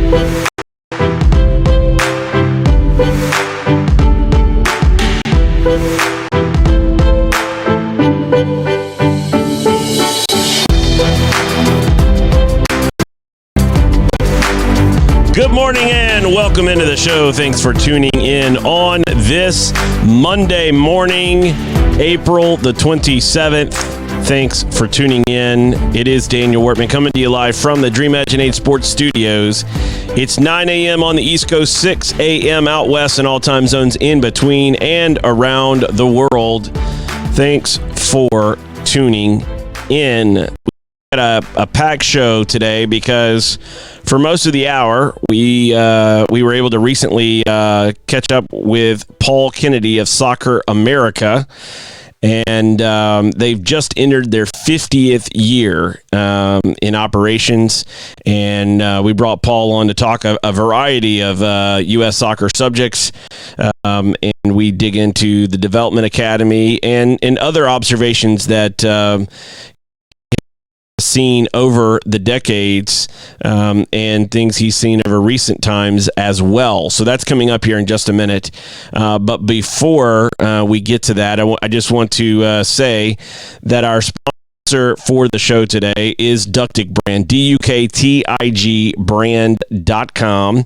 Good morning and welcome into the show. Thanks for tuning in on this Monday morning, April the 27th. Thanks for tuning in. It is Daniel Workman coming to you live from the Dream Edge and 8 Sports Studios. It's 9 a.m. on the East Coast, 6 a.m. out west, and all time zones in between and around the world. Thanks for tuning in. We had a packed show today because for most of the hour, we were able to recently catch up with Paul Kennedy of Soccer America, and they've just entered their 50th year in operations, and we brought Paul on to talk a variety of U.S. soccer subjects, and we dig into the Development Academy and other observations that seen over the decades and things he's seen over recent times as well. So that's coming up here in just a minute. But before we get to that, I just want to say that our sponsor for the show today is Ductic Brand, DUKTIG brand.com.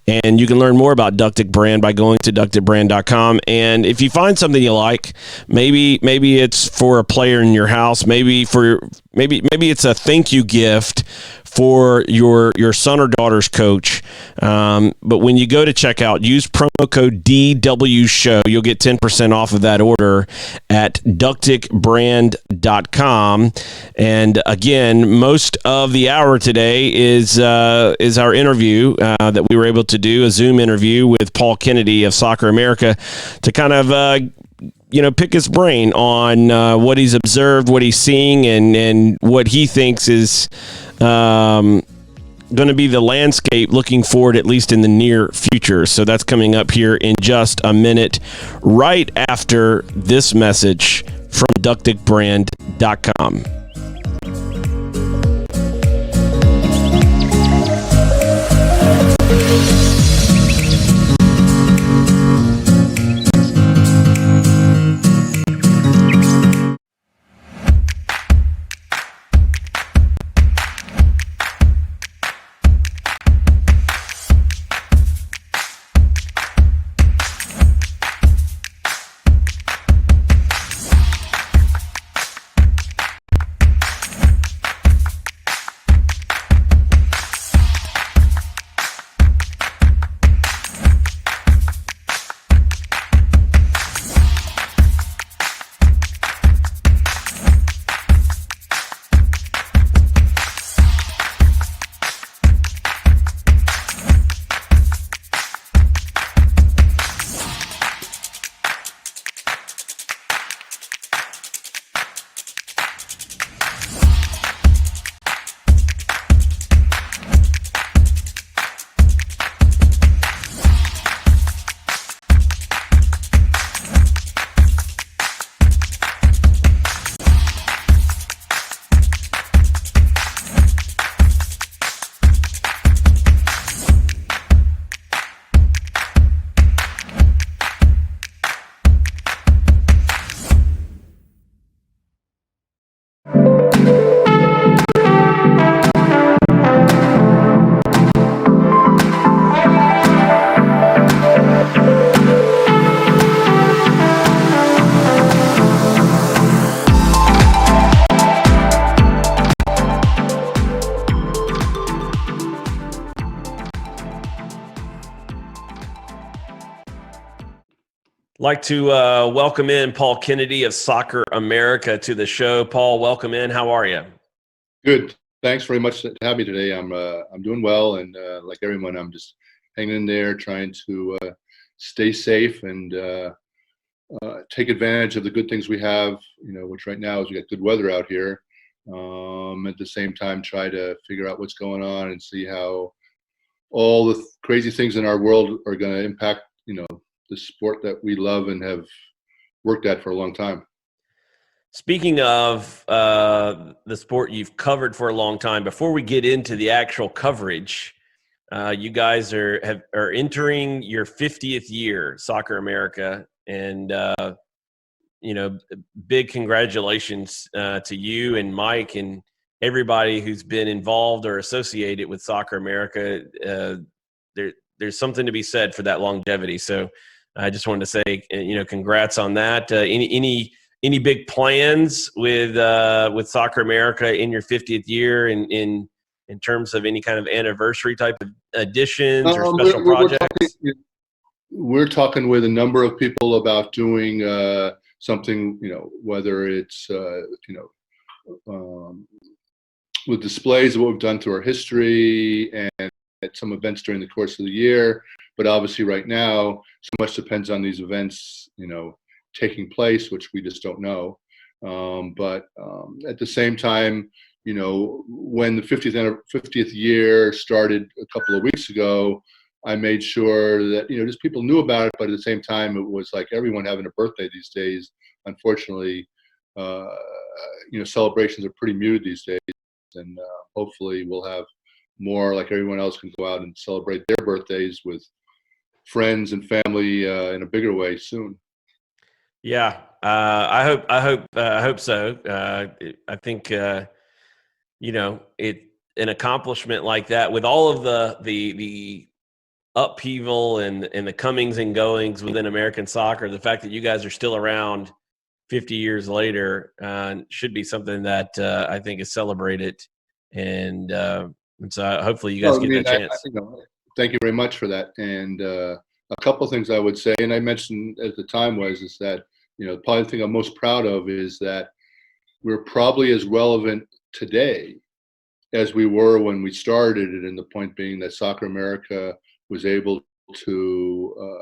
And you can learn more about Ductic Brand by going to ducticbrand.com. And if you find something you like, maybe it's for a player in your house, maybe it's a thank you gift for your son or daughter's coach. But when you go to checkout, use promo code DWSHOW. You'll get 10% off of that order at ducticbrand.com. And again, most of the hour today is our interview that we were able to do, a Zoom interview with Paul Kennedy of Soccer America, to kind of pick his brain on what he's observed, what he's seeing, and what he thinks is going to be the landscape looking forward, at least in the near future. So that's coming up here in just a minute, right after this message from ducticbrand.com. Like to welcome in Paul Kennedy of Soccer America to the show. Paul, welcome in. How are you? Good. Thanks very much to have me today. I'm doing well, and like everyone, I'm just hanging in there, trying to stay safe and take advantage of the good things we have. Which right now is we got good weather out here. At the same time, try to figure out what's going on and see how all the crazy things in our world are going to impact, the sport that we love and have worked at for a long time. Speaking of the sport you've covered for a long time, before we get into the actual coverage, You guys are entering your 50th year, Soccer America, and big congratulations to you and Mike and everybody who's been involved or associated with Soccer America. There's something to be said for that longevity. So I just wanted to say, congrats on that. Any big plans with Soccer America in your 50th year in terms of any kind of anniversary type of additions or special projects? We're talking with a number of people about doing something, whether it's, with displays of what we've done through our history and at some events during the course of the year. But obviously right now, so much depends on these events, taking place, which we just don't know. But at the same time, when the 50th year started a couple of weeks ago, I made sure that, just people knew about it, but at the same time, it was like everyone having a birthday these days. Unfortunately, celebrations are pretty muted these days, and hopefully we'll have more, like everyone else can go out and celebrate their birthdays with friends and family in a bigger way soon. Yeah, I hope so. I think an accomplishment like that with all of the upheaval and the comings and goings within American soccer, the fact that you guys are still around 50 years later should be something that I think is celebrated, and so hopefully you guys get that chance. Thank you very much for that. And a couple of things I would say, and I mentioned at the time is that probably the thing I'm most proud of is that we're probably as relevant today as we were when we started it, and the point being that Soccer America was able to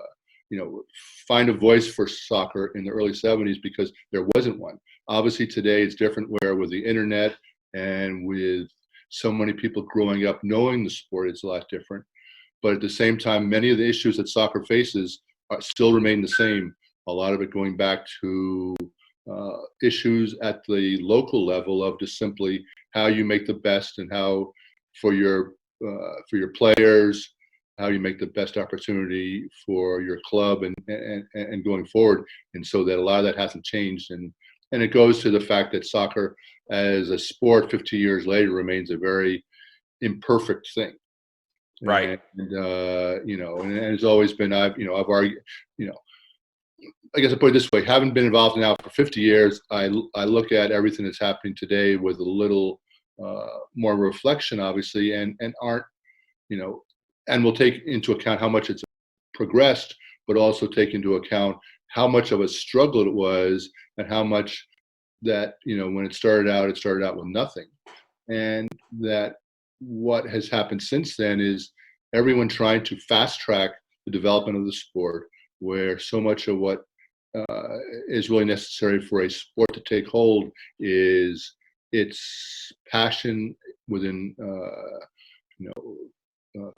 find a voice for soccer in the early 70s because there wasn't one. Obviously today it's different, where with the internet and with so many people growing up knowing the sport, it's a lot different. But at the same time, many of the issues that soccer faces still remain the same. A lot of it going back to issues at the local level of just simply how you make the best, and how for your players, how you make the best opportunity for your club and going forward. And so that a lot of that hasn't changed. And it goes to the fact that soccer as a sport 50 years later remains a very imperfect thing. Right. And and it's always been, I've argued, I guess I put it this way, having been involved now for 50 years, I look at everything that's happening today with a little more reflection, obviously, and aren't, and we'll take into account how much it's progressed, but also take into account how much of a struggle it was, and how much that, when it started out with nothing. And that what has happened since then is everyone trying to fast track the development of the sport, where so much of what is really necessary for a sport to take hold is its passion within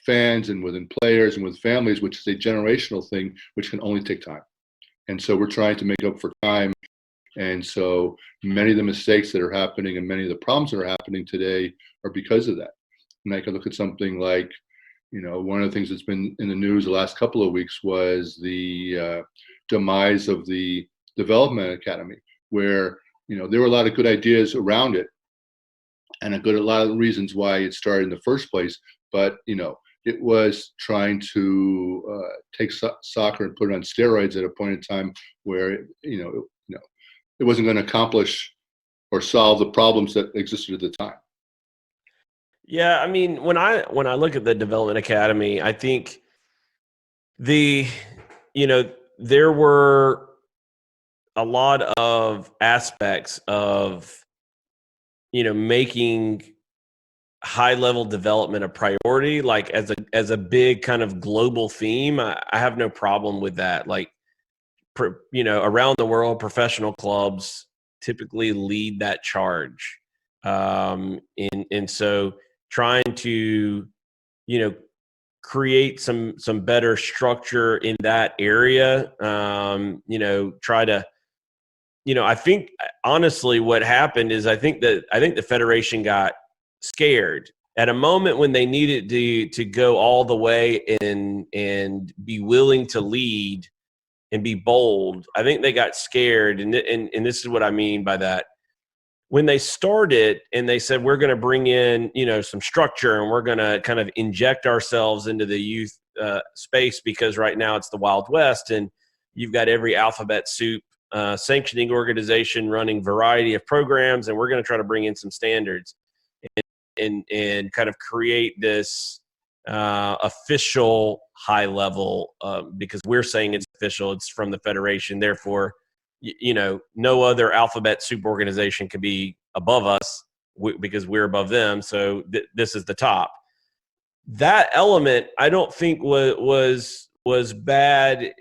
fans and within players and with families, which is a generational thing, which can only take time. And so we're trying to make up for time. And so many of the mistakes that are happening and many of the problems that are happening today are because of that. And I can look at something like, one of the things that's been in the news the last couple of weeks was the demise of the Development Academy, where, there were a lot of good ideas around it and a lot of reasons why it started in the first place. But, it was trying to take soccer and put it on steroids at a point in time where, it wasn't going to accomplish or solve the problems that existed at the time. Yeah, I mean, when I look at the Development Academy, I think there were a lot of aspects of making high level development a priority, like as a big kind of global theme. I have no problem with that. Like, around the world, professional clubs typically lead that charge, and so trying to create some better structure in that area. Try to, I think honestly what happened is I think the Federation got scared at a moment when they needed to go all the way and be willing to lead and be bold, I think they got scared. And this is what I mean by that. When they started and they said, we're going to bring in, some structure and we're going to kind of inject ourselves into the youth space, because right now it's the Wild West and you've got every alphabet soup sanctioning organization running variety of programs, and we're going to try to bring in some standards and kind of create this official high level, because we're saying it's official, it's from the Federation. Therefore, no other alphabet soup organization can be above us because we're above them. So this is the top. That element, I don't think was bad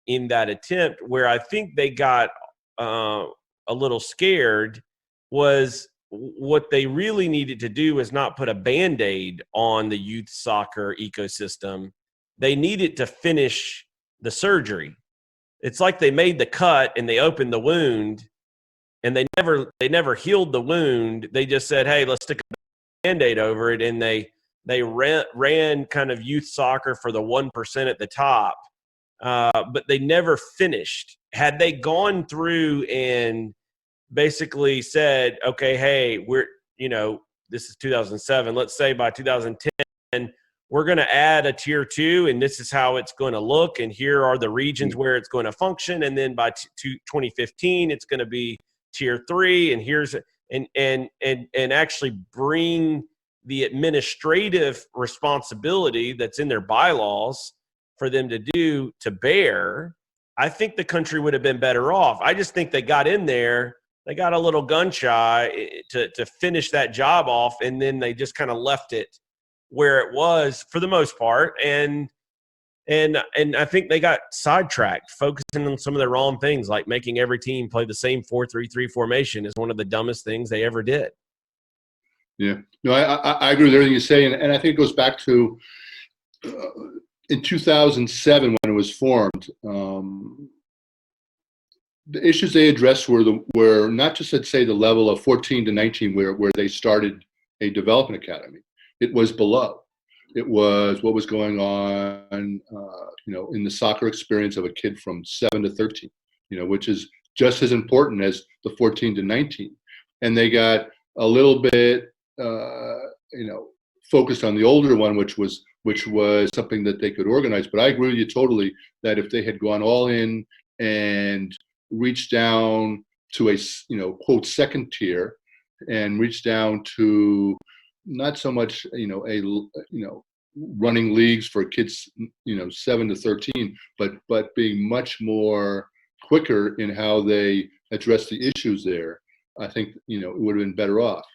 in that attempt. Where I think they got a little scared was what they really needed to do is not put a Band-Aid on the youth soccer ecosystem. They needed to finish the surgery. It's like they made the cut and they opened the wound, and they never healed the wound. They just said, hey, let's stick a Band-Aid over it. And they ran kind of youth soccer for the 1% at the top, but they never finished. Had they gone through and basically said, okay, hey, this is 2007. Let's say by 2010, we're going to add a tier 2, and this is how it's going to look. And here are the regions where it's going to function. And then by 2015, it's going to be tier 3. And here's and actually bring the administrative responsibility that's in their bylaws for them to do to bear. I think the country would have been better off. I just think they got in there. They got a little gun shy to finish that job off, and then they just kind of left it where it was for the most part. And I think they got sidetracked, focusing on some of the wrong things, like making every team play the same 4-3-3 formation is one of the dumbest things they ever did. Yeah, no, I agree with everything you say, and I think it goes back to in 2007 when it was formed. The issues they addressed were not just at, say, the level of 14 to 19, where they started a development academy. It was below. It was what was going on, in the soccer experience of a kid from 7 to 13, which is just as important as the 14 to 19. And they got a little bit, focused on the older one, which was something that they could organize. But I agree with you totally that if they had gone all in and reached down to a, quote, second tier, and reached down to not so much, running leagues for kids, 7 to 13, but being much more quicker in how they address the issues there, I think, it would have been better off.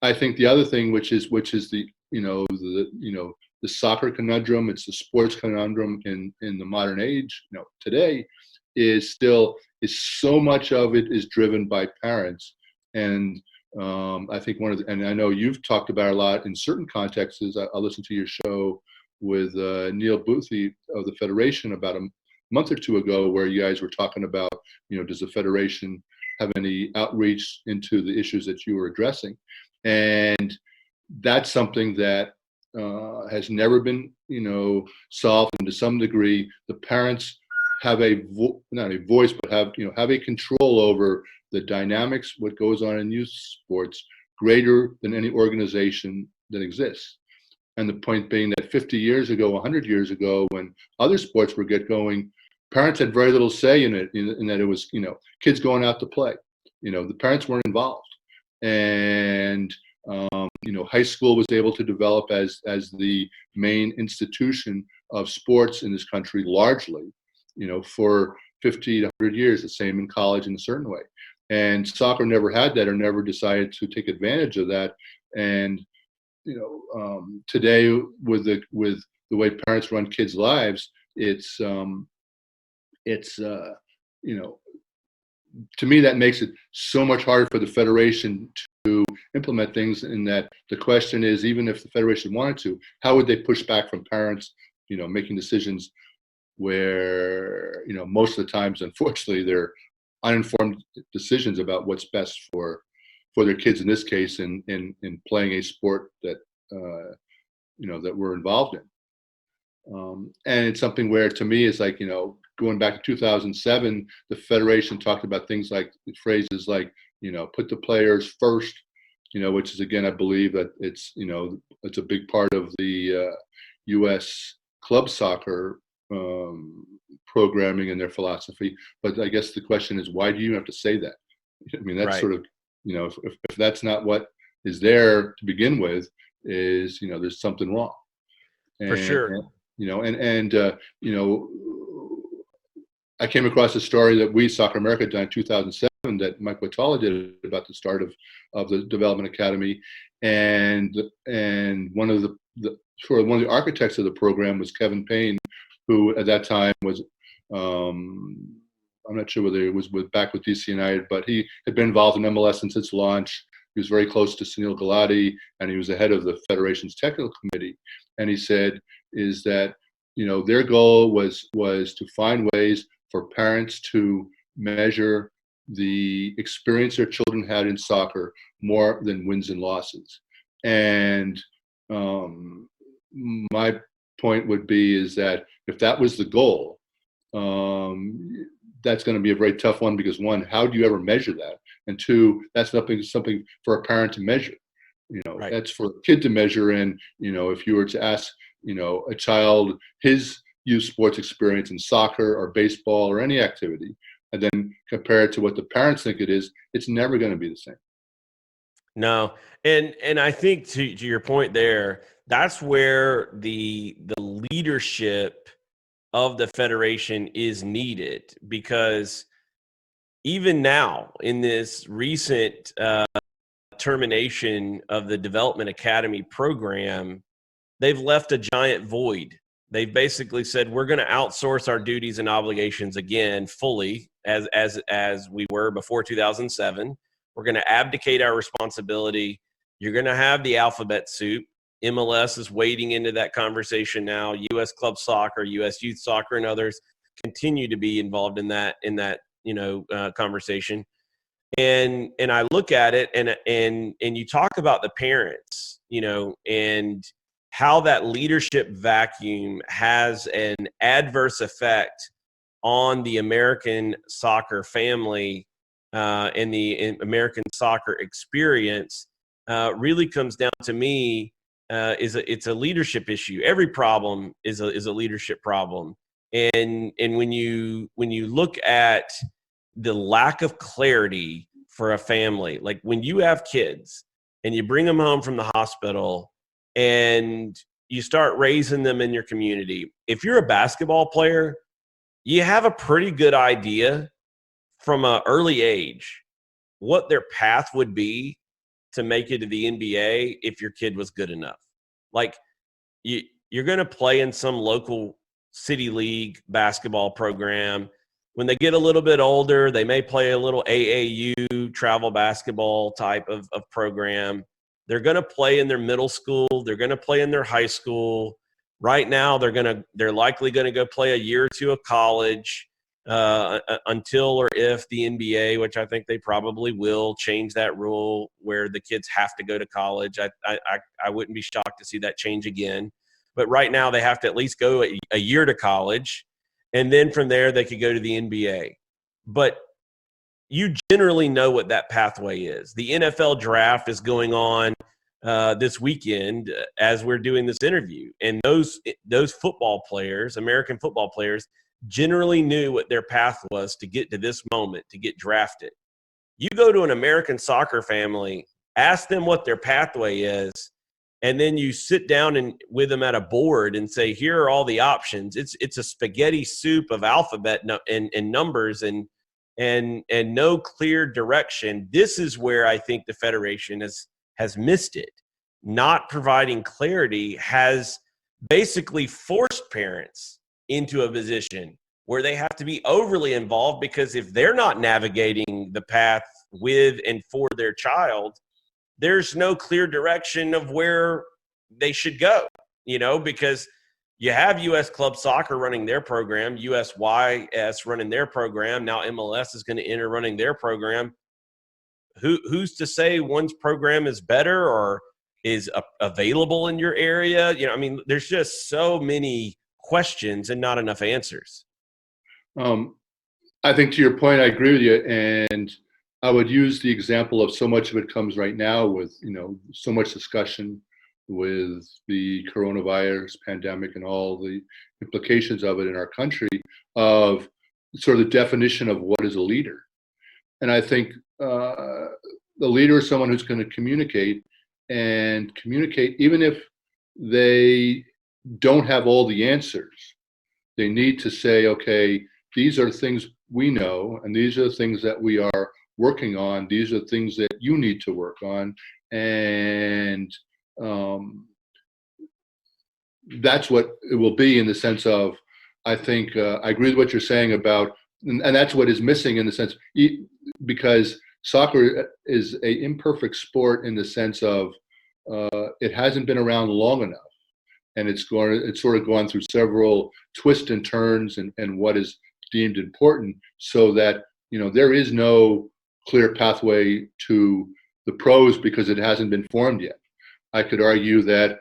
I think the other thing, which is the, the soccer conundrum, it's the sports conundrum in the modern age, today, is so much of it is driven by parents. And I think and I know you've talked about it a lot in certain contexts. I'll listen to your show with Neil Boothie of the Federation about a month or two ago, where you guys were talking about, does the Federation have any outreach into the issues that you were addressing? And that's something that has never been, solved. And to some degree, the parents have not a voice, but have a control over the dynamics, what goes on in youth sports, greater than any organization that exists. And the point being that 50 years ago, 100 years ago, when other sports were get going, parents had very little say in it, in that it was, kids going out to play. The parents weren't involved. And high school was able to develop as the main institution of sports in this country, largely, for 50 to 100 years, the same in college in a certain way. And soccer never had that, or never decided to take advantage of that. And, today with the way parents run kids' lives, it's to me, that makes it so much harder for the Federation to implement things, in that the question is, even if the Federation wanted to, how would they push back from parents, making decisions where, most of the times, unfortunately, they're uninformed decisions about what's best for for their kids in this case in playing a sport that that we're involved in. And it's something where, to me, it's like, going back to 2007, the federation talked about things like phrases like, put the players first, which is, again, I believe that it's a big part of the U.S. club soccer programming and their philosophy. But I guess the question is, why do you have to say that? I mean, that's Right. sort of, if that's not what is there to begin with, is, there's something wrong. For sure. I came across a story that we, Soccer America, done in 2007 that Mike Watala did about the start of the Development Academy, and one of the architects of the program was Kevin Payne, who at that time was, I'm not sure whether it was back with DC United, but he had been involved in MLS since its launch. He was very close to Sunil Gulati, and he was the head of the Federation's technical committee. And he said is that, their goal was to find ways for parents to measure the experience their children had in soccer more than wins and losses. And my point would be is that if that was the goal, that's going to be a very tough one, because one, how do you ever measure that? And two, that's something for a parent to measure. Right. That's for a kid to measure. And, if you were to ask, a child his youth sports experience in soccer or baseball or any activity, and then compare it to what the parents think it is, it's never going to be the same. No. And I think to your point there, that's where the leadership of the federation is needed, because even now in this recent termination of the Development Academy program, they've left a giant void. They've basically said, we're going to outsource our duties and obligations again fully as we were before 2007. We're going to abdicate our responsibility. You're going to have the alphabet soup. MLS is wading into that conversation now. U.S. club soccer, U.S. youth soccer, and others continue to be involved in that conversation. And I look at it, and you talk about the parents, and how that leadership vacuum has an adverse effect on the American soccer family and the American soccer experience. Really comes down to me it's a leadership issue. Every problem is a leadership problem, and when you look at the lack of clarity for a family, like when you have kids and you bring them home from the hospital and you start raising them in your community. If you're a basketball player, you have a pretty good idea from an early age what their path would be to make it to the NBA if your kid was good enough. Like you're going to play in some local city league basketball program. When they get a little bit older, they may play a little AAU travel basketball type of program. They're going to play in their middle school. They're going to play in their high school. Right now, they're likely going to go play a year or two of college until or if the NBA, which I think they probably will, change that rule where the kids have to go to college. I wouldn't be shocked to see that change again. But right now, they have to at least go a year to college, and then from there they could go to the NBA. But you generally know what that pathway is. The NFL draft is going on this weekend as we're doing this interview. And those football players, American football players, generally knew what their path was to get to this moment, to get drafted. You go to an American soccer family, ask them what their pathway is, and then you sit down with them at a board and say, here are all the options. It's a spaghetti soup of alphabet and numbers and no clear direction. This is where I think the Federation has missed it. Not providing clarity has basically forced parents into a position where they have to be overly involved, because if they're not navigating the path with and for their child, there's no clear direction of where they should go, because you have U.S. club soccer running their program, USYS running their program. Now MLS is going to enter running their program. who's to say one's program is better or is available in your area? I mean, there's just so many questions and not enough answers. I think to your point, I agree with you. And I would use the example of so much of it comes right now with, so much discussion with the coronavirus pandemic and all the implications of it in our country, of sort of the definition of what is a leader. And I think the leader is someone who's going to communicate even if they don't have all the answers. They need to say, okay, these are things we know, and these are the things that we are working on. These are things that you need to work on. And that's what it will be, in the sense of, I think, I agree with what you're saying about, and that's what is missing in the sense, because soccer is an imperfect sport in the sense of it hasn't been around long enough. And it's sort of gone through several twists and turns and what is deemed important, so that, there is no clear pathway to the pros because it hasn't been formed yet. I could argue that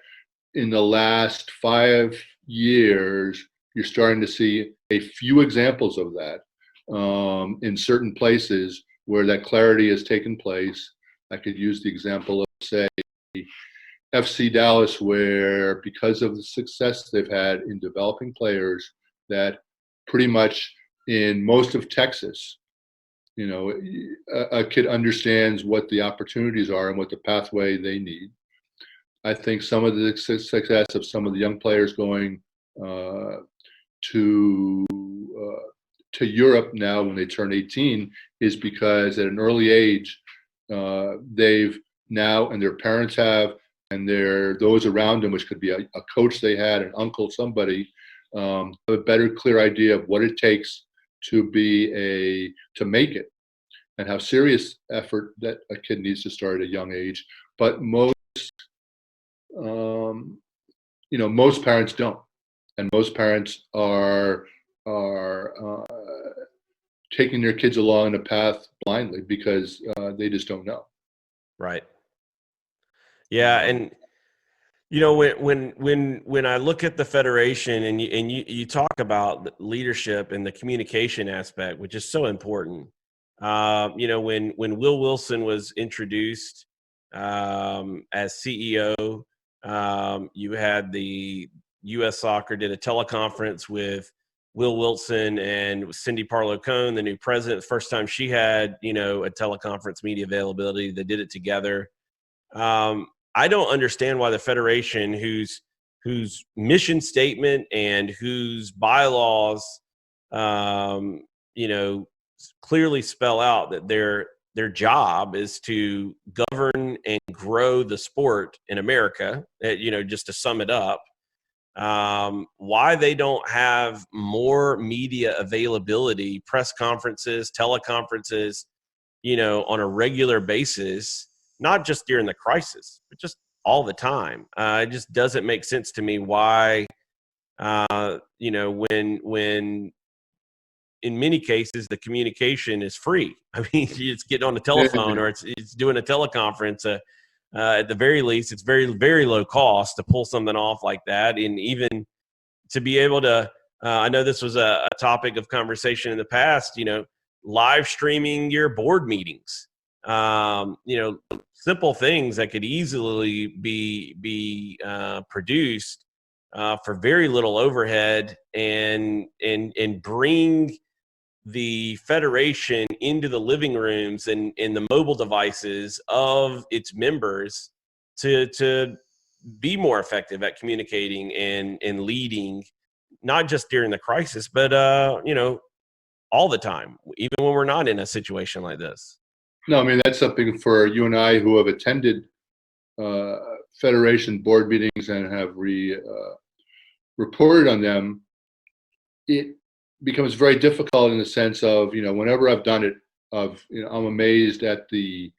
in the last 5 years, you're starting to see a few examples of that in certain places where that clarity has taken place. I could use the example of, say, FC Dallas, where because of the success they've had in developing players, that pretty much in most of Texas, a kid understands what the opportunities are and what the pathway they need. I think some of the success of some of the young players going to Europe now when they turn 18 is because at an early age, they've now, and their parents have, and those around them, which could be a coach they had, an uncle, somebody, have a better, clear idea of what it takes to make it, and how serious effort that a kid needs to start at a young age. But most parents don't, and most parents are taking their kids along a path blindly because they just don't know. Right. Yeah, and when I look at the Federation and you talk about leadership and the communication aspect, which is so important. When Will Wilson was introduced as CEO, you had the U.S. Soccer did a teleconference with Will Wilson and Cindy Parlow-Cone, the new president. The first time she had a teleconference media availability, they did it together. I don't understand why the Federation, whose mission statement and whose bylaws, clearly spell out that their job is to govern and grow the sport in America. Just to sum it up, why they don't have more media availability, press conferences, teleconferences, on a regular basis. Not just during the crisis, but just all the time. It just doesn't make sense to me why, when in many cases the communication is free. I mean, it's getting on the telephone or it's doing a teleconference. At the very least, it's very, very low cost to pull something off like that. And even to be able to, I know this was a topic of conversation in the past, live streaming your board meetings. Simple things that could easily be produced for very little overhead and bring the Federation into the living rooms and in the mobile devices of its members to be more effective at communicating and leading, not just during the crisis, but all the time, even when we're not in a situation like this. No, I mean, that's something for you and I who have attended Federation board meetings and have reported on them. It becomes very difficult in the sense of, whenever I've done it, I'm amazed at the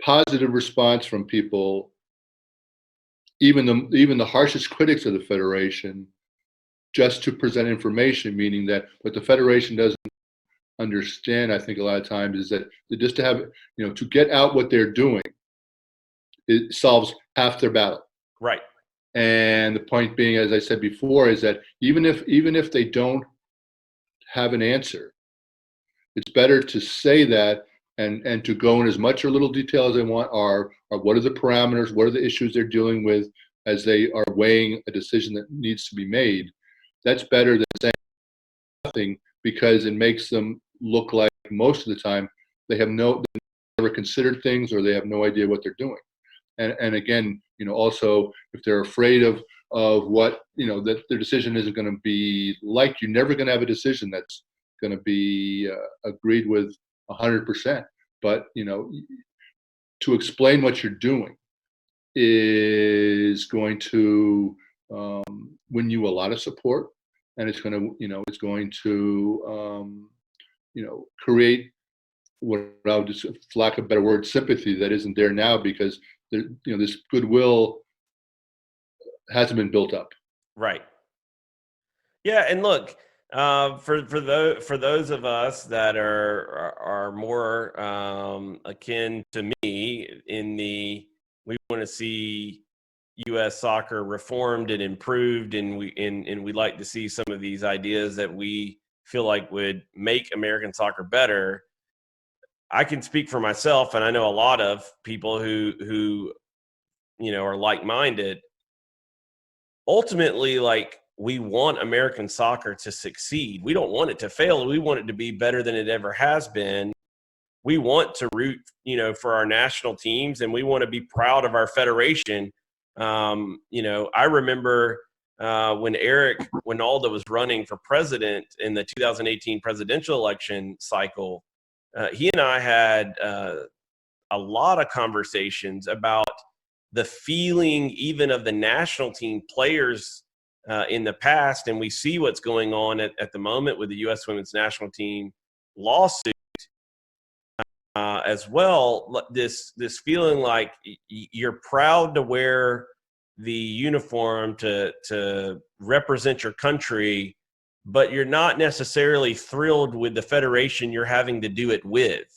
positive response from people, even the harshest critics of the Federation, just to present information, meaning that what the Federation doesn't understand, I think a lot of times, is that just to have, to get out what they're doing, it solves half their battle. Right. And the point being, as I said before, is that even if they don't have an answer, it's better to say that and to go in as much or little detail as they want, are what are the parameters, what are the issues they're dealing with as they are weighing a decision that needs to be made. That's better than saying nothing, because it makes them look like most of the time they've never considered things, or they have no idea what they're doing. And again, also, if they're afraid of what, that their decision isn't going to be like, you're never going to have a decision that's going to be agreed with 100%. But, to explain what you're doing is going to win you a lot of support, and it's going to, create what I would just, for lack of a better word, sympathy that isn't there now, because this goodwill hasn't been built up. Right. Yeah, and look, for those of us that are more akin to me we want to see U.S. soccer reformed and improved, and we like to see some of these ideas that we feel like would make American soccer better. I can speak for myself, and I know a lot of people who are like-minded. Ultimately, like, we want American soccer to succeed. We don't want it to fail. We want it to be better than it ever has been. We want to root, for our national teams, and we want to be proud of our federation. I remember when Eric Winalda was running for president in the 2018 presidential election cycle. He and I had a lot of conversations about the feeling even of the national team players in the past, and we see what's going on at the moment with the U.S. women's national team lawsuit as well. This feeling like you're proud to wear the uniform to represent your country, but you're not necessarily thrilled with the federation you're having to do it with.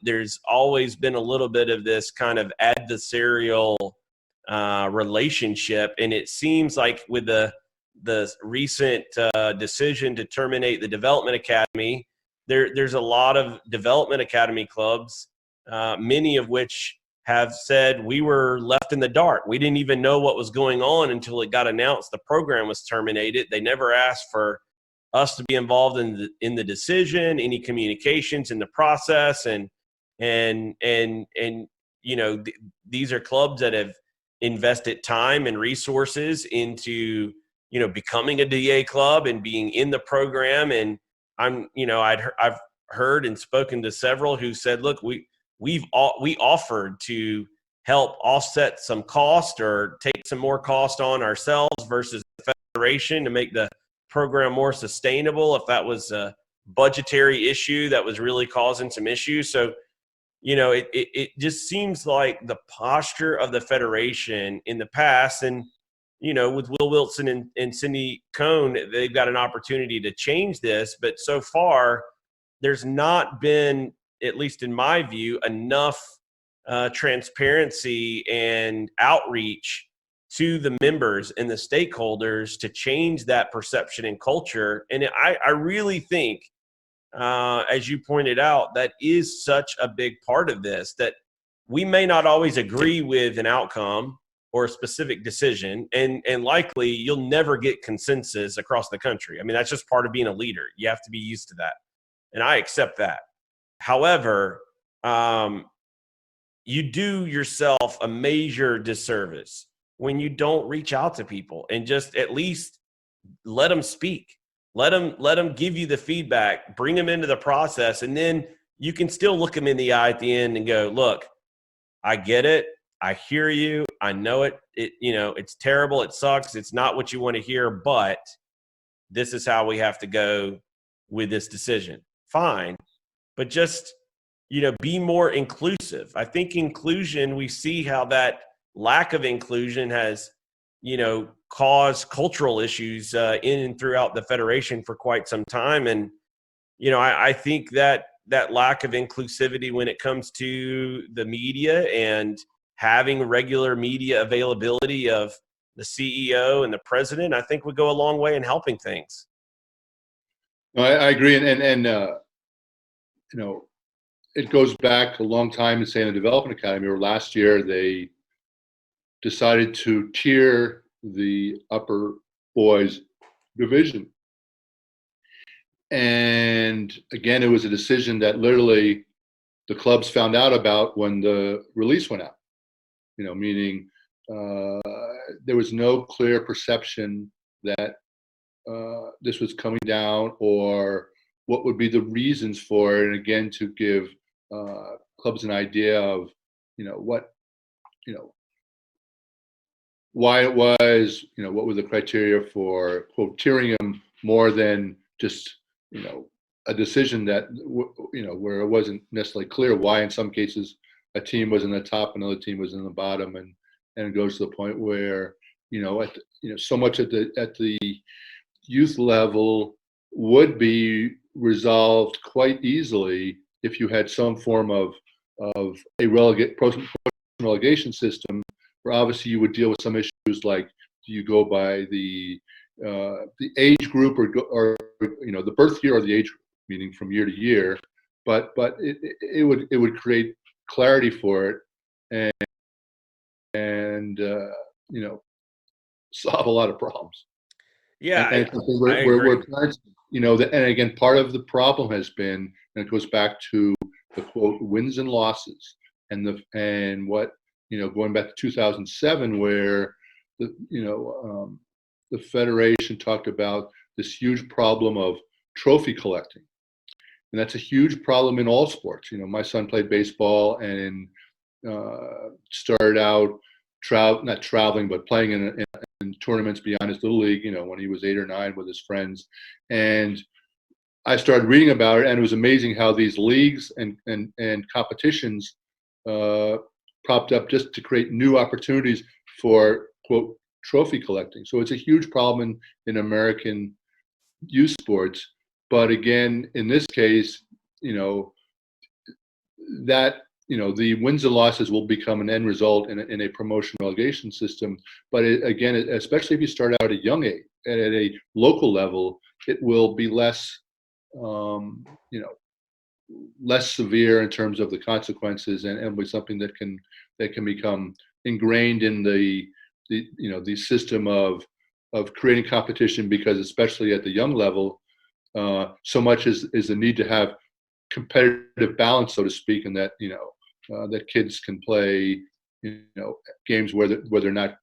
There's always been a little bit of this kind of adversarial relationship, and it seems like with the recent decision to terminate the development academy, there's a lot of development academy clubs, many of which have said we were left in the dark. We didn't even know what was going on until it got announced the program was terminated. They never asked for us to be involved in the decision, any communications in the process, and these are clubs that have invested time and resources into becoming a DA club and being in the program. And I've heard and spoken to several who said, look, we offered to help offset some cost or take some more cost on ourselves versus the federation to make the program more sustainable if that was a budgetary issue that was really causing some issues. So it just seems like the posture of the federation in the past, and with Will Wilson and Cindy Cohn, they've got an opportunity to change this, but so far there's not been, at least in my view, enough transparency and outreach to the members and the stakeholders to change that perception and culture. And I really think, as you pointed out, that is such a big part of this, that we may not always agree with an outcome or a specific decision, and likely you'll never get consensus across the country. I mean, that's just part of being a leader. You have to be used to that, and I accept that. However, you do yourself a major disservice when you don't reach out to people and just at least let them speak. Let them give you the feedback, bring them into the process, and then you can still look them in the eye at the end and go, look, I get it. I hear you. I know it. It's terrible. It sucks. It's not what you want to hear, but this is how we have to go with this decision. Fine. But just, be more inclusive. I think inclusion, we see how that lack of inclusion has, caused cultural issues in and throughout the federation for quite some time. And, I think that lack of inclusivity when it comes to the media and having regular media availability of the CEO and the president, I think would go a long way in helping things. No, I agree, and it goes back a long time in, say, in the Development Academy, where last year they decided to tier the upper boys division. And again, it was a decision that literally the clubs found out about when the release went out, meaning there was no clear perception that this was coming down or what would be the reasons for it. And again, to give clubs an idea of, what, why it was, what were the criteria for, quote, tiering them more than just, a decision that, where it wasn't necessarily clear why in some cases a team was in the top, another team was in the bottom. And it goes to the point where, so much at the youth level would be resolved quite easily if you had some form of a relegation system, where obviously you would deal with some issues like, do you go by the age group or the birth year or the age group, meaning from year to year, but it would create clarity for it and solve a lot of problems. Yeah, and I agree. we're trying to, and again, part of the problem has been, and it goes back to the quote wins and losses, and what going back to 2007, where the federation talked about this huge problem of trophy collecting, and that's a huge problem in all sports. My son played baseball and started out not traveling, but playing in tournaments beyond his little league, when he was 8 or 9 with his friends. And I started reading about it, and it was amazing how these leagues and competitions propped up just to create new opportunities for, quote, trophy collecting. So it's a huge problem in American youth sports. But again, in this case, that the wins and losses will become an end result in a promotion relegation system. But again, especially if you start out at a young age, at a local level, it will be less, less severe in terms of the consequences, and it'll be something that can become ingrained in the system of creating competition, because especially at the young level, so much is the need to have competitive balance, so to speak, and that that kids can play games where they're not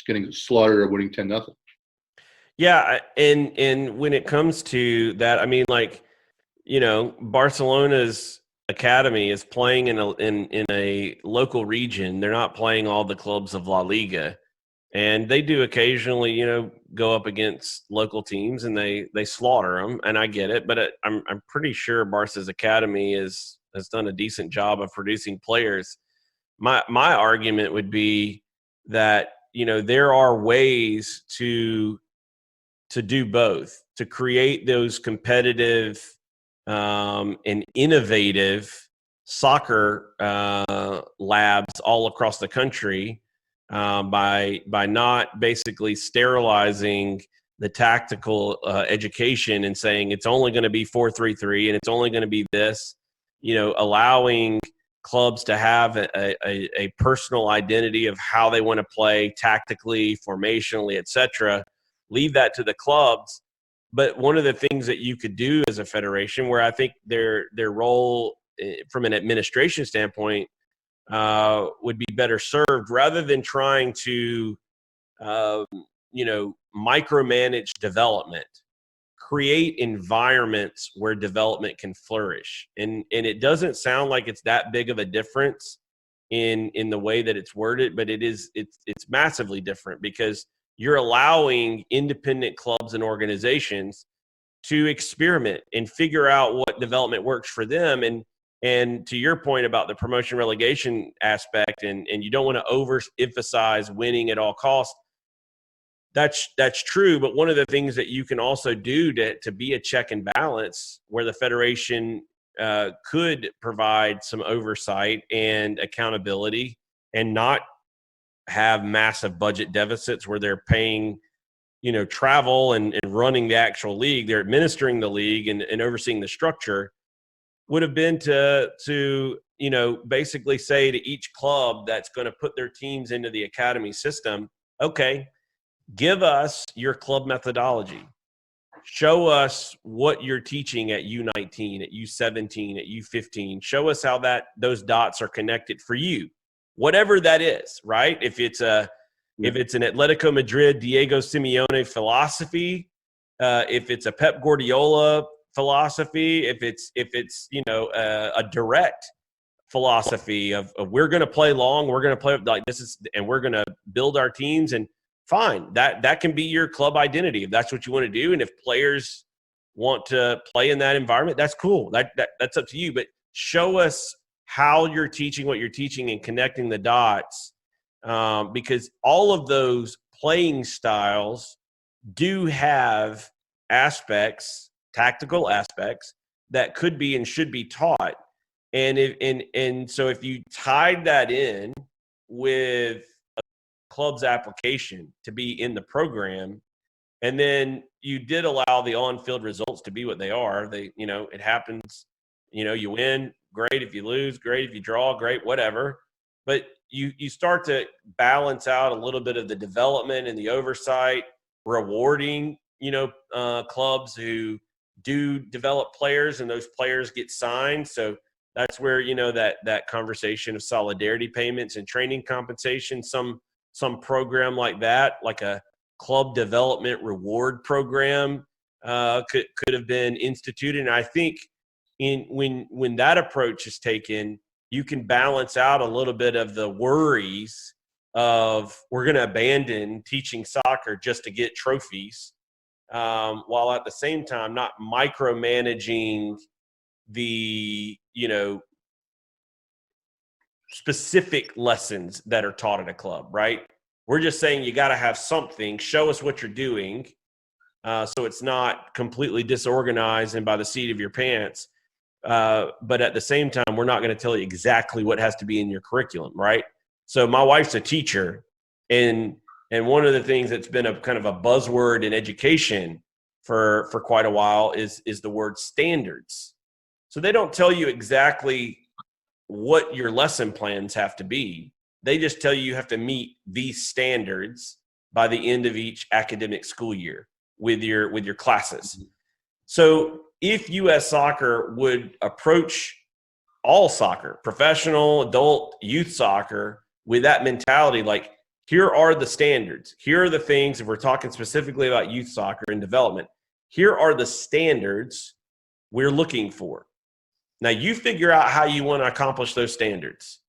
getting slaughtered or winning 10-0. Yeah, and when it comes to that, I mean, like, Barcelona's academy is playing in a local region. They're not playing all the clubs of La Liga, and they do occasionally, go up against local teams and they slaughter them. And I get it, but I'm pretty sure Barca's academy has done a decent job of producing players. My argument would be that there are ways to do both, to create those competitive and innovative soccer labs all across the country, by not basically sterilizing the tactical education and saying it's only going to be 4-3-3 and it's only going to be this, allowing clubs to have a personal identity of how they want to play tactically, formationally, etc. Leave that to the clubs. But one of the things that you could do as a federation, where I think their role from an administration standpoint would be better served, rather than trying to, micromanage development, create environments where development can flourish. And it doesn't sound like it's that big of a difference in the way that it's worded, but it's massively different, because you're allowing independent clubs and organizations to experiment and figure out what development works for them. And to your point about the promotion relegation aspect, and you don't want to overemphasize winning at all costs, That's true, but one of the things that you can also do to be a check and balance, where the federation could provide some oversight and accountability, and not have massive budget deficits where they're paying, travel and running the actual league, they're administering the league and overseeing the structure, would have been to basically say to each club that's going to put their teams into the academy system, okay, give us your club methodology. Show us what you're teaching at U19, at U17, at U15. Show us how those dots are connected for you, whatever that is, right? If it's an Atletico Madrid, Diego Simeone philosophy, if it's a Pep Guardiola philosophy, if it's a direct philosophy of we're going to play long, we're going to play like this is, and we're going to build our teams, and fine, that can be your club identity if that's what you want to do. And if players want to play in that environment, that's cool. That's up to you. But show us how you're teaching what you're teaching and connecting the dots, because all of those playing styles do have aspects, tactical aspects, that could be and should be taught. And so if you tied that in with a club's application to be in the program, and then you did allow the on-field results to be what they are, it happens, you win, great. If you lose, great. If you draw, great, whatever. But you start to balance out a little bit of the development and the oversight, rewarding, clubs who do develop players and those players get signed. So that's where, that conversation of solidarity payments and training compensation, some program like a club development reward program could have been instituted. And I think when that approach is taken, you can balance out a little bit of the worries of we're going to abandon teaching soccer just to get trophies, while at the same time not micromanaging the specific lessons that are taught at a club, right? We're just saying you got to have something, show us what you're doing, so it's not completely disorganized and by the seat of your pants. But at the same time, we're not going to tell you exactly what has to be in your curriculum, right? So my wife's a teacher, and one of the things that's been a kind of a buzzword in education for quite a while is the word standards. So they don't tell you exactly what your lesson plans have to be. They just tell you have to meet these standards by the end of each academic school year with your classes. So if U.S. Soccer would approach all soccer, professional, adult, youth soccer, with that mentality, like, here are the standards. Here are the things, if we're talking specifically about youth soccer and development, here are the standards we're looking for. Now, you figure out how you want to accomplish those standards.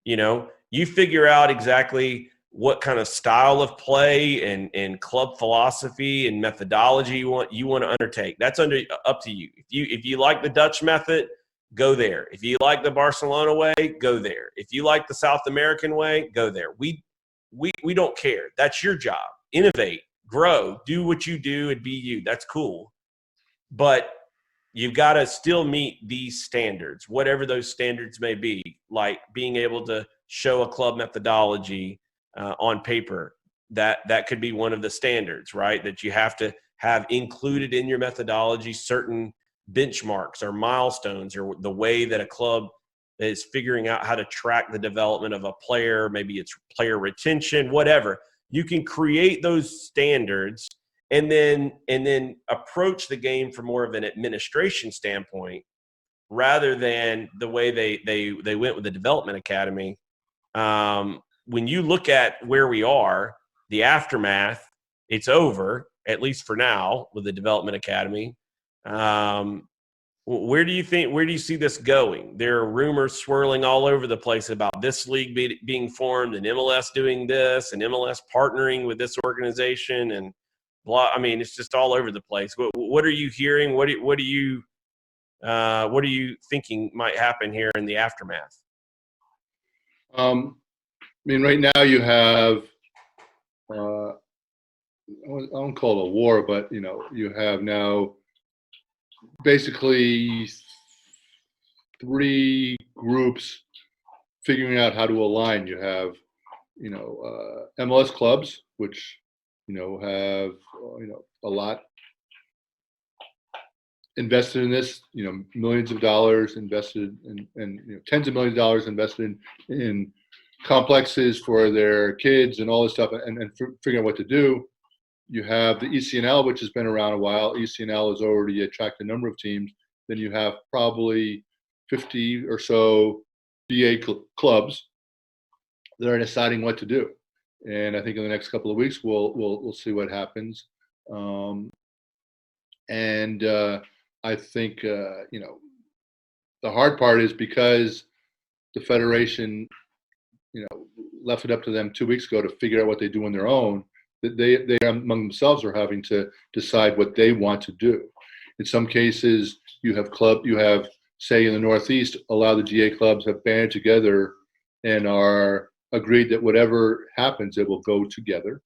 You figure out exactly what kind of style of play and club philosophy and methodology you want to undertake. That's up to you. If you like the Dutch method, go there. If you like the Barcelona way, go there. If you like the South American way, go there. We don't care. That's your job. Innovate, grow, do what you do, and be you. That's cool. But you've got to still meet these standards, whatever those standards may be, like being able to show a club methodology on paper. That could be one of the standards, right? That you have to have included in your methodology certain benchmarks or milestones, or the way that a club is figuring out how to track the development of a player. Maybe it's player retention, whatever. You can create those standards and then approach the game from more of an administration standpoint, rather than the way they went with the development academy. When you look at where we are, the aftermath, it's over, at least for now, with the development academy. Where do you see this going? There are rumors swirling all over the place about this league being formed, and MLS doing this, and MLS partnering with this organization, and blah. I mean, it's just all over the place. What are you hearing? What are you thinking might happen here in the aftermath? I mean, right now you have won't call it a war, but you have now basically three groups figuring out how to align. You have MLS clubs, which have a lot invested in this, millions of dollars invested and tens of millions of dollars invested in complexes for their kids and all this stuff, and figuring out what to do. You have the ECNL, which has been around a while. ECNL has already attracted a number of teams. Then you have probably 50 or so BA clubs that are deciding what to do. And I think in the next couple of weeks, we'll see what happens. I think the hard part is because the federation left it up to them 2 weeks ago to figure out what they do on their own. That they among themselves are having to decide what they want to do. In some cases, you have say in the Northeast, a lot of the GA clubs have banded together and are agreed that whatever happens, it will go together.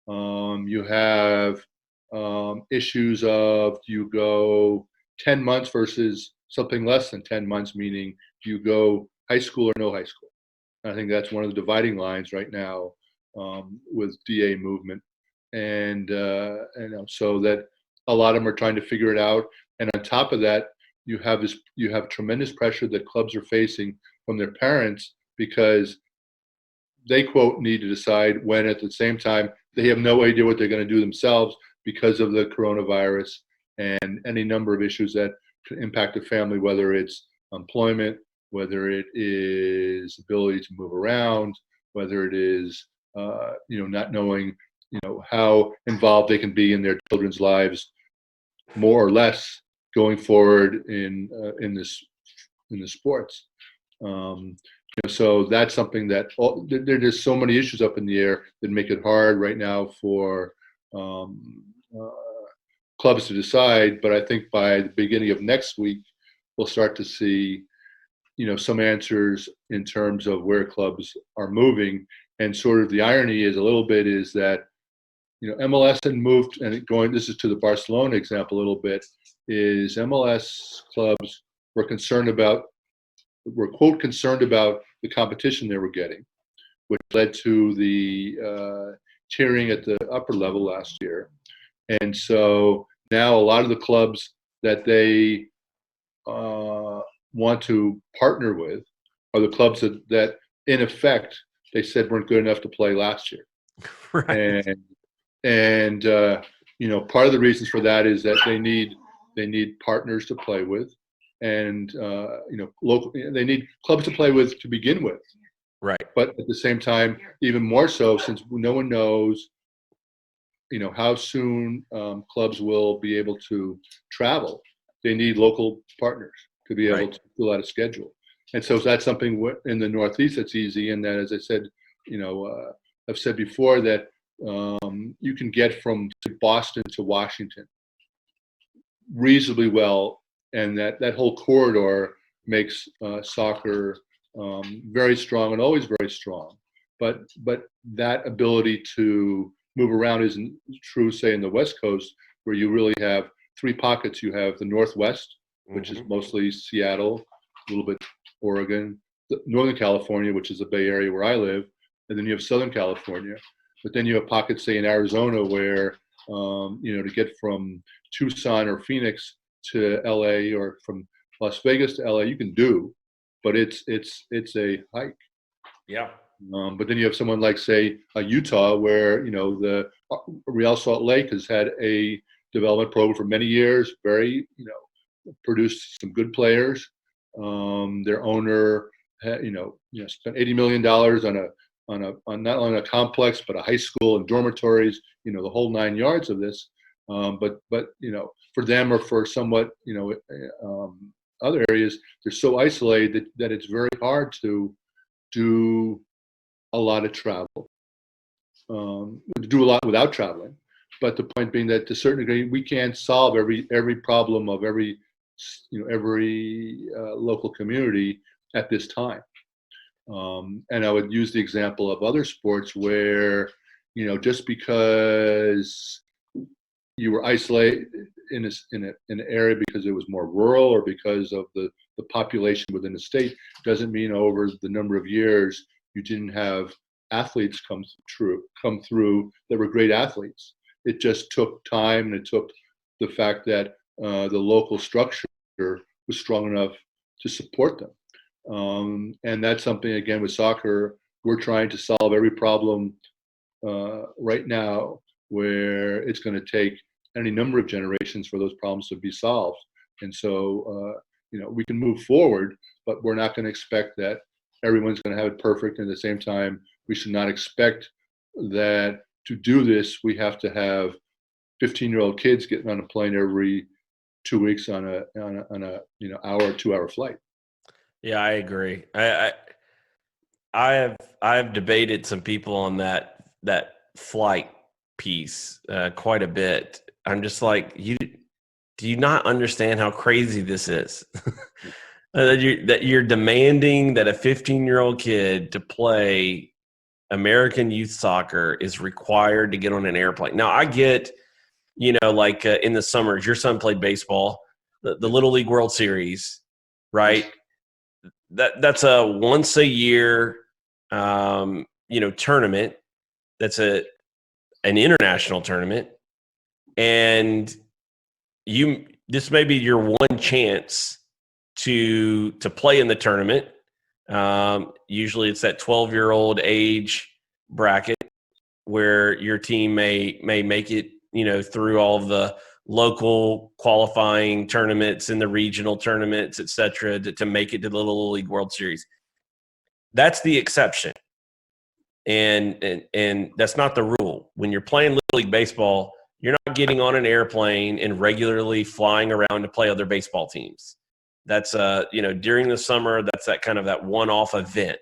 You have issues of, do you go 10 months versus something less than 10 months, meaning do you go high school or no high school? And I think that's one of the dividing lines right now with DA movement. And so that a lot of them are trying to figure it out. And on top of that, you have tremendous pressure that clubs are facing from their parents because they, quote, need to decide when at the same time they have no idea what they're going to do themselves because of the coronavirus and any number of issues that can impact a family, whether it's employment, whether it is ability to move around, whether it is not knowing how involved they can be in their children's lives, more or less going forward in the sports. So that's something that there's just so many issues up in the air that make it hard right now for clubs to decide. But I think by the beginning of next week, we'll start to see some answers in terms of where clubs are moving. And sort of the irony is that MLS had moved, and this is to the Barcelona example a little bit, is MLS clubs were quote concerned about the competition they were getting, which led to the tiering at the upper level last year. And so now a lot of the clubs that they want to partner with are the clubs that in effect they said weren't good enough to play last year. Right. And part of the reasons for that is that they need partners to play with, and they need clubs to play with to begin with. Right. But at the same time, even more so, since no one knows how soon clubs will be able to travel, they need local partners to be able to fill out a schedule. And so that's something in the Northeast that's easy. And that, as I said, I've said before that you can get from Boston to Washington reasonably well, and that whole corridor makes soccer very strong and always very strong. But that ability to move around isn't true, say, in the West Coast, where you really have three pockets. You have the Northwest, which is mostly Seattle, a little bit Oregon, Northern California, which is the Bay Area where I live, and then you have Southern California. But then you have pockets, say, in Arizona, where to get from Tucson or Phoenix to LA, or from Las Vegas to LA, you can do, but it's a hike. Yeah. But then you have someone like, say, Utah, where the Real Salt Lake has had a development program for many years, very produced some good players. Their owner, spent $80 million on not only a complex but a high school and dormitories, the whole 9 yards of this. But for them, or for somewhat other areas, they're so isolated that it's very hard to do a lot of travel, to do a lot without traveling. But the point being that to a certain degree, we can't solve every problem of every local community at this time. And I would use the example of other sports where just because you were isolated in an area because it was more rural or because of the population within the state doesn't mean over the number of years you didn't have athletes come through that were great athletes. It just took time, and it took the fact that the local structure was strong enough to support them. And that's something, again, with soccer, we're trying to solve every problem right now where it's going to take any number of generations for those problems to be solved. And so, we can move forward, but we're not going to expect that everyone's going to have it perfect. And at the same time, we should not expect that to do this, we have to have 15-year-old kids getting on a plane every 2 weeks on a hour or 2 hour flight. Yeah, I agree. I have debated some people on that flight piece quite a bit. I'm just like, do you not understand how crazy this is? that you're demanding that a 15-year-old kid to play American youth soccer is required to get on an airplane. Now, I get, like in the summers, your son played baseball, the Little League World Series, right? That's a once a year, tournament. That's an international tournament, and this may be your one chance to play in the tournament. Usually, it's that 12-year-old age bracket where your team may make it, through all of the local qualifying tournaments and the regional tournaments, et cetera, to make it to the Little League World Series. That's the exception. And that's not the rule. When you're playing Little League baseball, you're not getting on an airplane and regularly flying around to play other baseball teams. That's during the summer, that's that one-off event.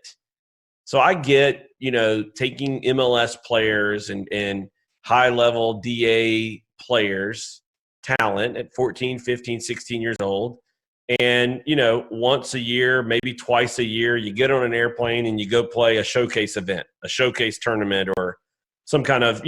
So I get, taking MLS players and high-level DA players, talent at 14, 15, 16 years old. And, once a year, maybe twice a year, you get on an airplane and you go play a showcase event, a showcase tournament, or some kind of,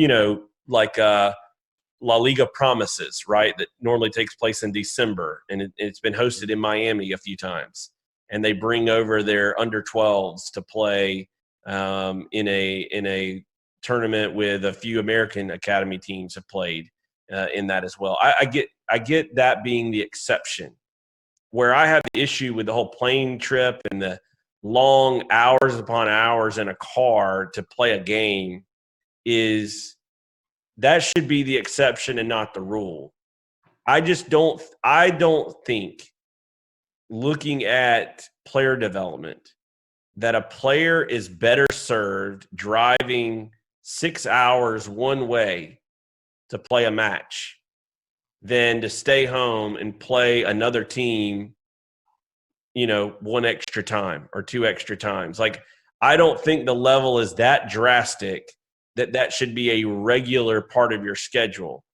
like La Liga Promises, right? That normally takes place in December. And it's been hosted in Miami a few times. And they bring over their under 12s to play in a tournament with a few American Academy teams have played in that as well. I get that being the exception. Where I have the issue with the whole plane trip and the long hours upon hours in a car to play a game is that should be the exception and not the rule. I don't think, looking at player development, that a player is better served driving 6 hours one way to play a match than to stay home and play another team, one extra time or two extra times. Like, I don't think the level is that drastic that should be a regular part of your schedule.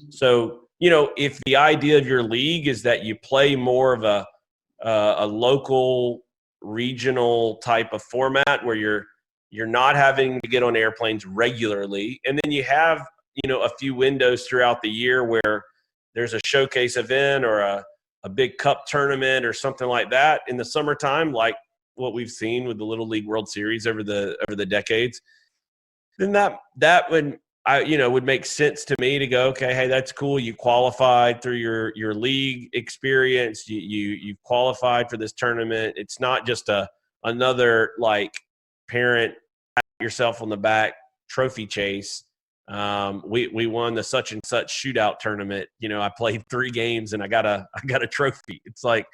So, if the idea of your league is that you play more of a local, regional type of format where you're not having to get on airplanes regularly, and then you have, a few windows throughout the year where there's a showcase event or a big cup tournament or something like that in the summertime, like what we've seen with the Little League World Series over the decades, then that would make sense to me to go, okay, hey, that's cool. You qualified through your league experience. You've qualified for this tournament. It's not just another like parent pat yourself on the back trophy chase. We won the such and such shootout tournament. I played 3 games and I got a trophy. It's like,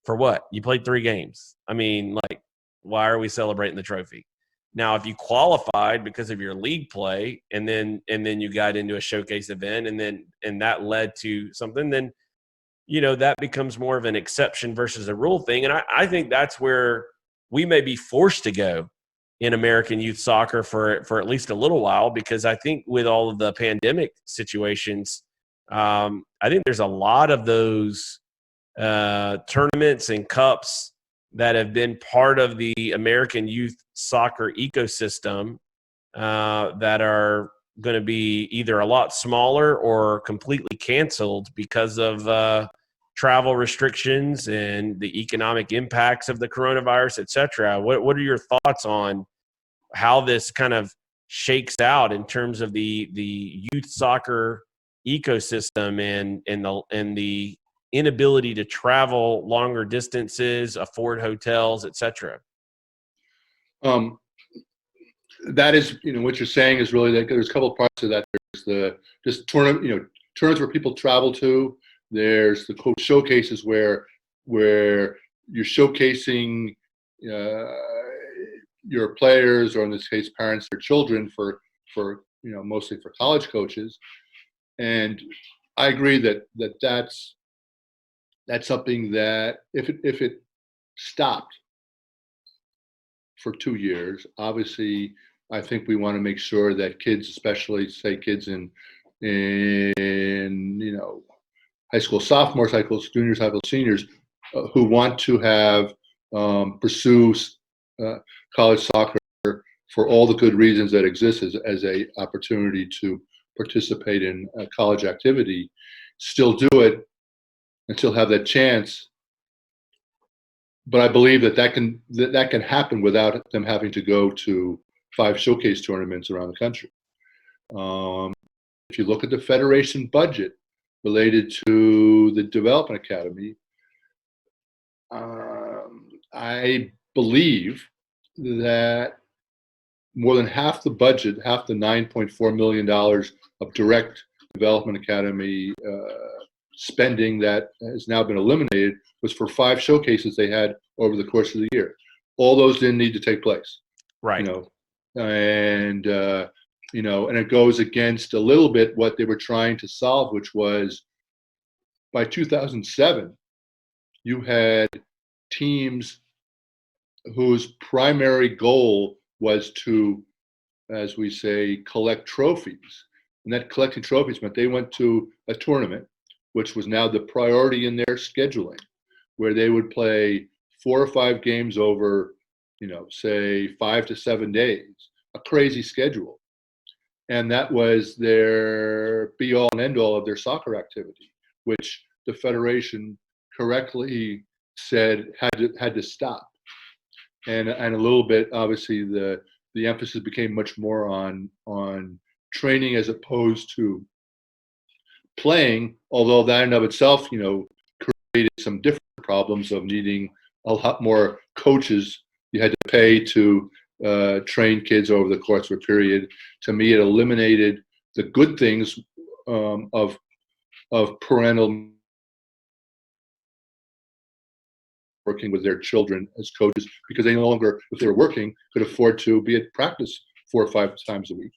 for what? You played 3 games. I mean, like, why are we celebrating the trophy? Now, if you qualified because of your league play and then you got into a showcase event and that led to something, then, that becomes more of an exception versus a rule thing. And I think that's where we may be forced to go in American youth soccer for at least a little while, because I think with all of the pandemic situations, I think there's a lot of those tournaments and cups that have been part of the American youth soccer ecosystem that are going to be either a lot smaller or completely canceled because of travel restrictions and the economic impacts of the coronavirus, et cetera. What are your thoughts on how this kind of shakes out in terms of the youth soccer ecosystem and the inability to travel longer distances, afford hotels, et cetera? Um, that is, what you're saying is really that there's a couple of parts of that. There's the just tournaments where people travel to. There's the quote showcases where you're showcasing uh, your players, or in this case, parents or children, for mostly for college coaches. And I agree that's something that if it stopped for 2 years, obviously, I think we want to make sure that kids, especially say kids in high school sophomores, high school juniors, high school seniors, who want to have pursue college soccer for all the good reasons that exist as a opportunity to participate in college activity, still do it and still have that chance. But I believe that can happen without them having to go to 5 showcase tournaments around the country. If you look at the federation budget related to the Development Academy, I believe that more than half the budget, half the $9.4 million of direct Development Academy spending that has now been eliminated, was for 5 showcases they had over the course of the year. All those didn't need to take place. Right. And it goes against a little bit what they were trying to solve, which was by 2007, you had teams whose primary goal was to, as we say, collect trophies. And that collecting trophies meant they went to a tournament, which was now the priority in their scheduling, where they would play 4 or 5 games over, say 5 to 7 days, a crazy schedule. And that was their be all and end all of their soccer activity, which the federation correctly said had to stop. And a little bit, obviously, the emphasis became much more on training as opposed to playing, although that in and of itself, created some different problems of needing a lot more coaches you had to pay to train kids over the course of a period. To me, it eliminated the good things of parental working with their children as coaches, because they no longer, if they were working, could afford to be at practice 4 or 5 times a week,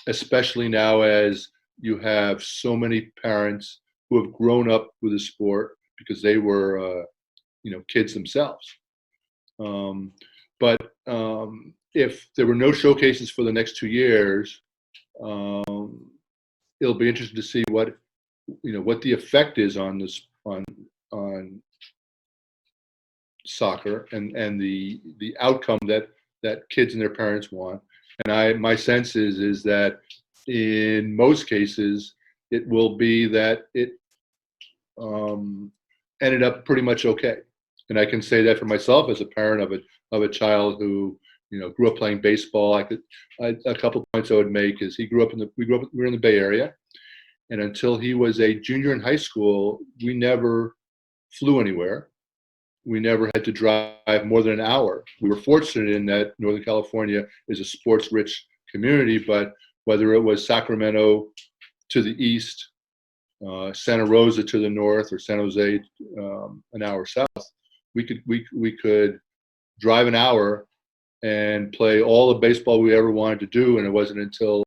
especially now as you have so many parents who have grown up with the sport because they were, kids themselves. But if there were no showcases for the next 2 years, it'll be interesting to see what the effect is on this on soccer and the outcome that kids and their parents want. And my sense is that in most cases it will be that it ended up pretty much okay. And I can say that for myself as a parent of a child who grew up playing baseball. A couple of points I would make is we were in the Bay Area, and until he was a junior in high school, we never flew anywhere. We never had to drive more than an hour. We were fortunate in that Northern California is a sports-rich community, but whether it was Sacramento to the east, Santa Rosa to the north, or San Jose an hour south, we could drive an hour and play all the baseball we ever wanted to do. And it wasn't until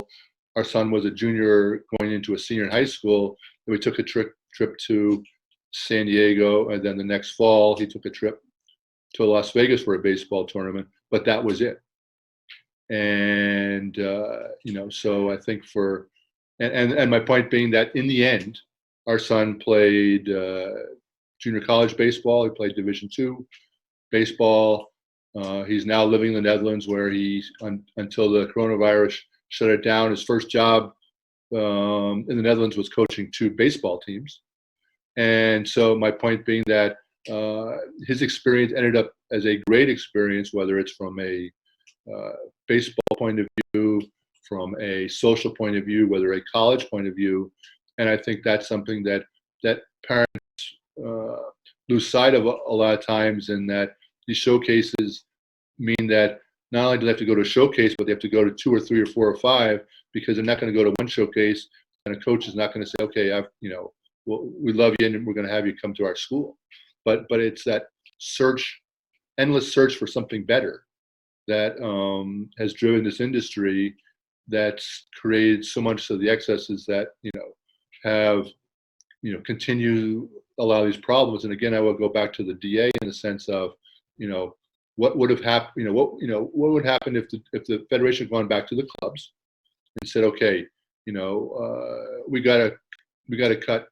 our son was a junior going into a senior in high school that we took a trip to San Diego, and then the next fall he took a trip to Las Vegas for a baseball tournament, but that was it. And so I think and my point being that in the end, our son played junior college baseball. He played Division II baseball. He's now living in the Netherlands, where he until the coronavirus shut it down. His first job in the Netherlands was coaching 2 baseball teams. And so my point being that his experience ended up as a great experience, whether it's from a baseball point of view, from a social point of view, whether a college point of view. And I think that's something that parents lose sight of a lot of times, and that these showcases mean that not only do they have to go to a showcase, but they have to go to 2 or 3 or 4 or 5, because they're not going to go to one showcase, and a coach is not going to say, okay, we love you and we're going to have you come to our school. But it's that endless search for something better that has driven this industry, that's created so much of the excesses that have continue a lot of these problems. And again, I will go back to the DA in the sense of what would have happened. What would happen if the federation had gone back to the clubs and said, okay, we got to cut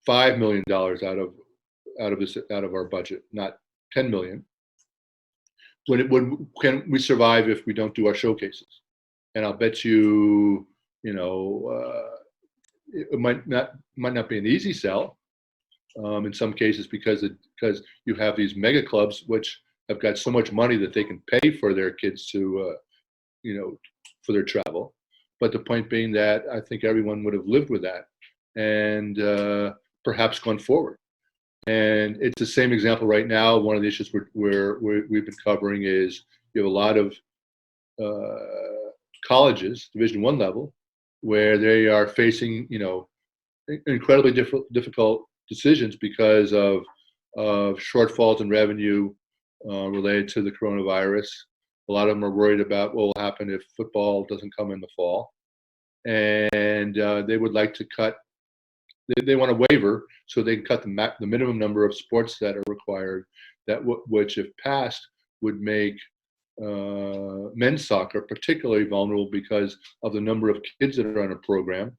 $5 million out of our budget, not 10 million. Can we survive if we don't do our showcases? And I'll bet you, it might not be an easy sell in some cases, because you have these mega clubs which have got so much money that they can pay for their kids to, for their travel. But the point being that I think everyone would have lived with that and perhaps gone forward. And it's the same example right now. One of the issues we've been covering is you have a lot of colleges, Division I level, where they are facing, incredibly difficult decisions because of shortfalls in revenue related to the coronavirus. A lot of them are worried about what will happen if football doesn't come in the fall, and they would like to cut. They want a waiver so they can cut the minimum number of sports that are required. Which, if passed, would make men's soccer particularly vulnerable because of the number of kids that are on a program,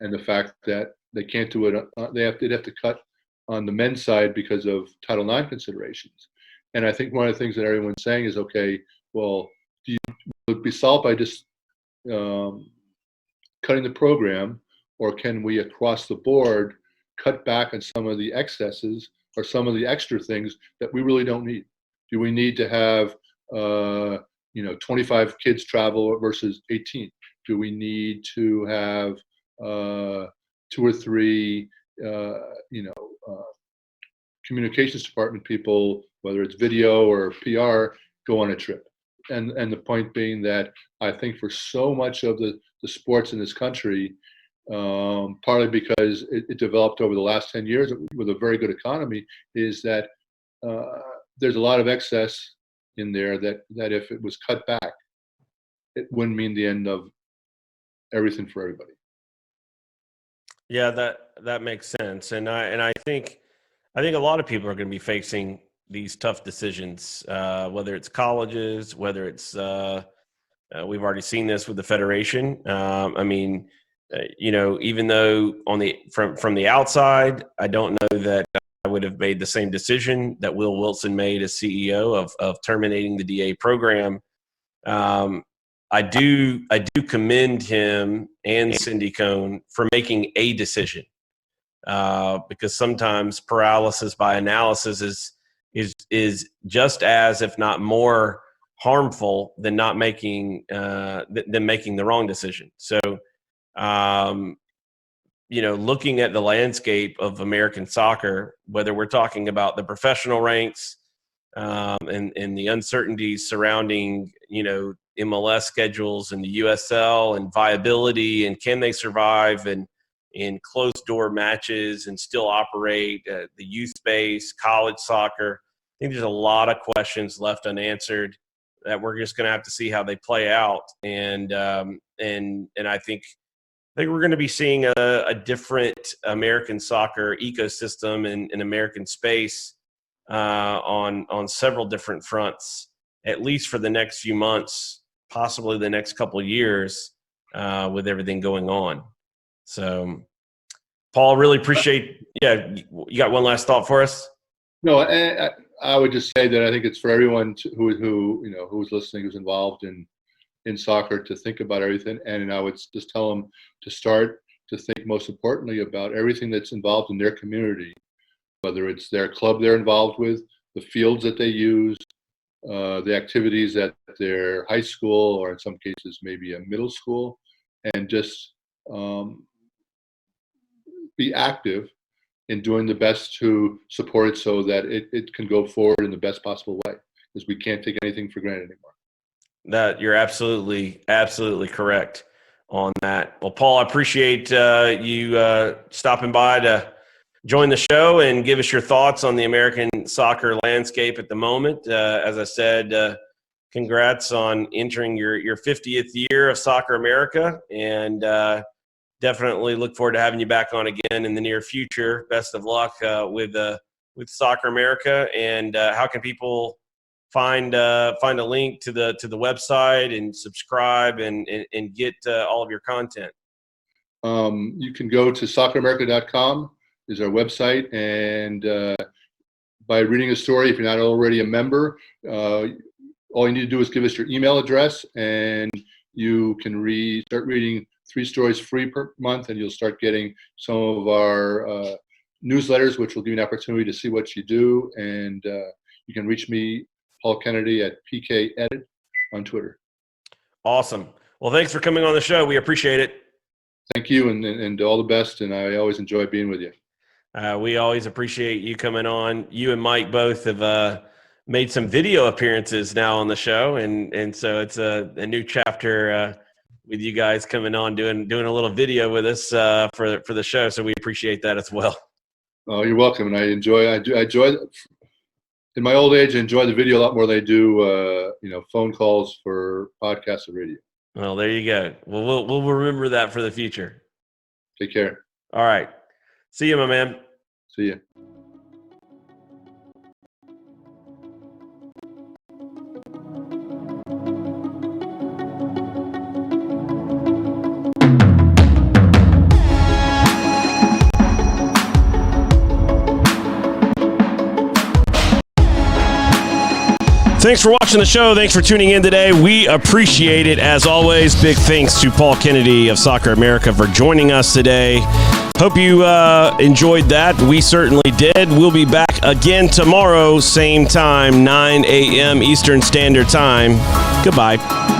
and the fact that they can't do it. They'd have to cut on the men's side because of Title IX considerations. And I think one of the things that everyone's saying is, okay, well, would it be solved by just cutting the program, or can we across the board cut back on some of the excesses or some of the extra things that we really don't need? Do we need to have 25 kids travel versus 18? Do we need to have 2 or 3 communications department people, whether it's video or PR, go on a trip? And the point being that I think for so much of the sports in this country, partly because it developed over the last 10 years with a very good economy, is that there's a lot of excess in there that if it was cut back, it wouldn't mean the end of everything for everybody. Yeah, that makes sense. And I think a lot of people are going to be facing these tough decisions, whether it's colleges, whether it's we've already seen this with the federation. Even though from the outside, I don't know that I would have made the same decision that Will Wilson made as CEO of terminating the DA program. I do commend him and Cindy Cohn for making a decision, because sometimes paralysis by analysis is just as, if not more, harmful than not making than making the wrong decision. So, looking at the landscape of American soccer, whether we're talking about the professional ranks and the uncertainties surrounding, MLS schedules and the USL and viability, and can they survive in closed door matches and still operate the youth space, college soccer. I think there's a lot of questions left unanswered that we're just going to have to see how they play out. And I think we're going to be seeing a different American soccer ecosystem and American space on several different fronts, at least for the next few months, possibly the next couple of years, with everything going on. So, Paul, really appreciate. Yeah, you got one last thought for us? No, I would just say that I think it's for everyone who's listening, who's involved in in soccer to think about everything. And I would just tell them to start to think most importantly about everything that's involved in their community, whether it's their club they're involved with, the fields that they use, the activities at their high school, or in some cases maybe a middle school, and just be active in doing the best to support it so that it can go forward in the best possible way, because we can't take anything for granted anymore. That you're absolutely correct on that. Well, Paul, I appreciate you stopping by to join the show and give us your thoughts on the American soccer landscape at the moment. As I said, congrats on entering your 50th year of Soccer America, and definitely look forward to having you back on again in the near future. Best of luck with Soccer America. And how can people find a link to the website and subscribe and get all of your content? You can go to socceramerica.com is our website, and by reading a story, if you're not already a member, all you need to do is give us your email address, and you can start reading 3 stories free per month, and you'll start getting some of our newsletters, which will give you an opportunity to see what you do. And you can reach me, Paul Kennedy, at PK Edit on Twitter. Awesome. Well, thanks for coming on the show. We appreciate it. Thank you, and all the best, and I always enjoy being with you. We always appreciate you coming on. You and Mike both have made some video appearances now on the show, and so it's a new chapter with you guys coming on, doing a little video with us for the show. So we appreciate that as well. Oh, you're welcome. And I enjoy in my old age, I enjoy the video a lot more than I do phone calls for podcasts and radio. Well, there you go. Well, we'll remember that for the future. Take care. All right. See you, my man. See you. Thanks for watching the show. Thanks for tuning in today. We appreciate it. As always, big thanks to Paul Kennedy of Soccer America for joining us today. Hope you enjoyed that. We certainly did. We'll be back again tomorrow, same time, 9 a.m. Eastern Standard Time. Goodbye.